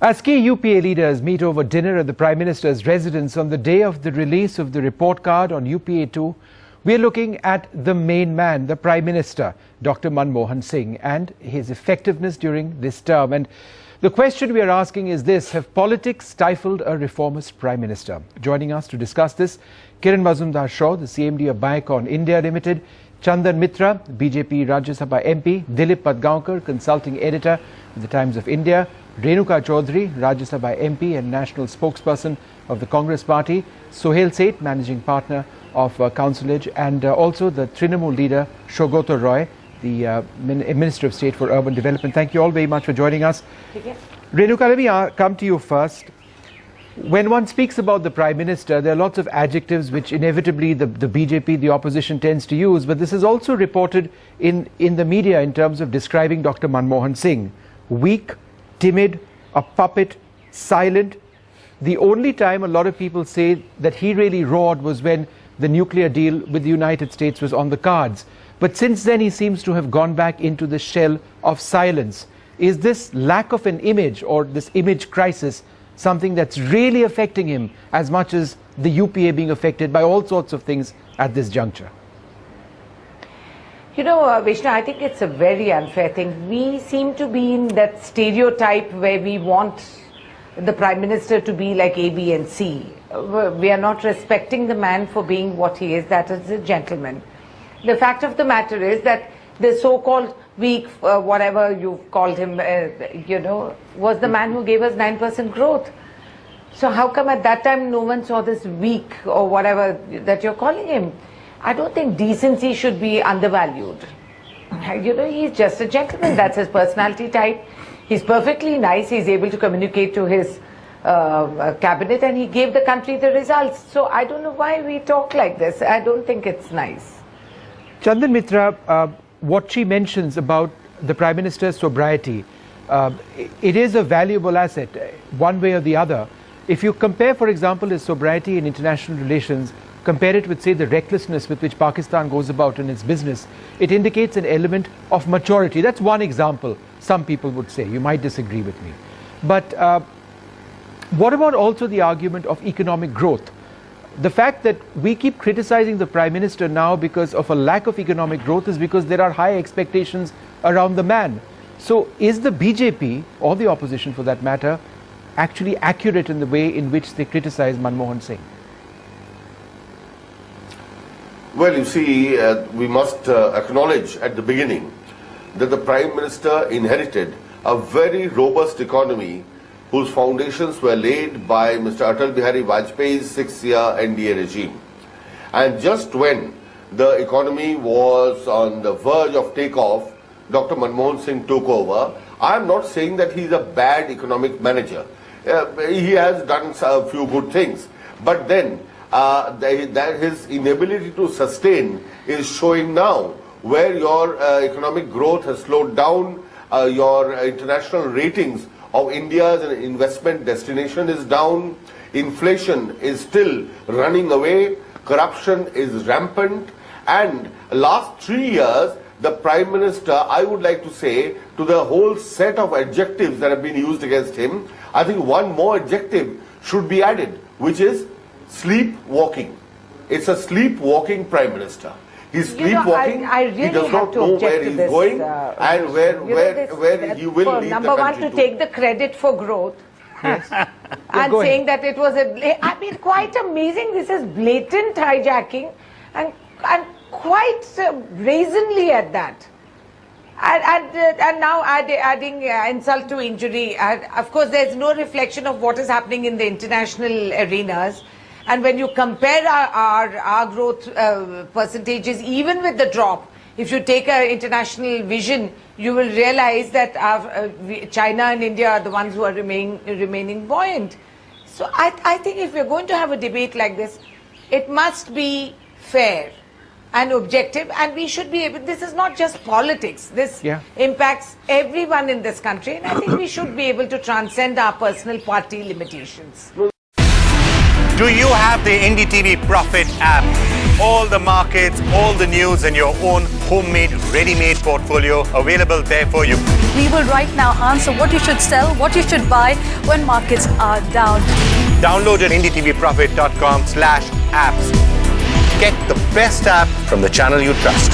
As key UPA leaders meet over dinner at the Prime Minister's residence on the day of the release of the report card on UPA2, we are looking at the main man, the Prime Minister, Dr. Manmohan Singh, and his effectiveness during this term. And the question we are asking is this: have politics stifled a reformist Prime Minister? Joining us to discuss this, Kiran Mazumdar-Shaw, the CMD of Biocon India Limited, Chandan Mitra, BJP Rajya Sabha MP, Dilip Padgaonkar, consulting editor with the Times of India, Renuka Chaudhary, Rajya Sabha MP and national spokesperson of the Congress Party, Sohail Seth, managing partner of Councilage, and also the Trinamool leader Shogoto Roy, the Minister of State for Urban Development. Thank you all very much for joining us. Renuka, let me come to you first. When one speaks about the Prime Minister, there are lots of adjectives which inevitably the BJP, the opposition, tends to use, but this is also reported in the media in terms of describing Dr. Manmohan Singh: weak, timid, a puppet, silent. The only time a lot of people say that he really roared was when the nuclear deal with the United States was on the cards. But since then he seems to have gone back into the shell of silence. Is this lack of an image, or this image crisis, something that's really affecting him as much as the UPA being affected by all sorts of things at this juncture? You know, Vishnu, I think it's a very unfair thing. We seem to be in that stereotype where we want the Prime Minister to be like A, B and C. We are not respecting the man for being what he is, that is a gentleman. The fact of the matter is that the so-called weak, whatever you called him, was the man who gave us 9% growth. So how come at that time no one saw this weak or whatever that you're calling him? I don't think decency should be undervalued. He's just a gentleman. That's his personality type. He's perfectly nice. He's able to communicate to his cabinet, and he gave the country the results. So I don't know why we talk like this. I don't think it's nice. Chandan Mitra, what she mentions about the Prime Minister's sobriety, it is a valuable asset, one way or the other. If you compare, for example, his sobriety in international relations, compare it with, say, the recklessness with which Pakistan goes about in its business, it indicates an element of maturity. That's one example, some people would say. You might disagree with me. But what about also the argument of economic growth? The fact that we keep criticizing the Prime Minister now because of a lack of economic growth is because there are high expectations around the man. So is the BJP, or the opposition for that matter, actually accurate in the way in which they criticize Manmohan Singh? Well, you see, we must acknowledge at the beginning that the Prime Minister inherited a very robust economy whose foundations were laid by Mr. Atal Bihari Vajpayee's 6-year NDA regime. And just when the economy was on the verge of takeoff, Dr. Manmohan Singh took over. I am not saying that he is a bad economic manager. He has done a few good things. But then that his inability to sustain is showing now, where your economic growth has slowed down, your international ratings of India as an investment destination is down, inflation is still running away, corruption is rampant, and last 3 years the Prime Minister, I would like to say, to the whole set of adjectives that have been used against him, I think one more adjective should be added, which is sleepwalking. It's a sleepwalking Prime Minister. He's sleepwalking. I really he does not know where he's going and where he will lead the country. Number one, to take the credit for growth. Yes. And saying that it was quite amazing. This is blatant hijacking and quite brazenly at that. And now adding insult to injury. Of course, there's no reflection of what is happening in the international arenas. And when you compare our growth percentages, even with the drop, if you take an international vision, you will realize that China and India are the ones who are remaining buoyant. So I think if we're going to have a debate like this, it must be fair and objective, and we should be able, this is not just politics, this impacts everyone in this country, and I think we should be able to transcend our personal party limitations. Do you have the NDTV Profit app? all the markets, all the news in your own homemade, ready-made portfolio available there for you. We will right now answer what you should sell, what you should buy when markets are down. Download at IndyTVProfit.com/apps. Get the best app from the channel you trust.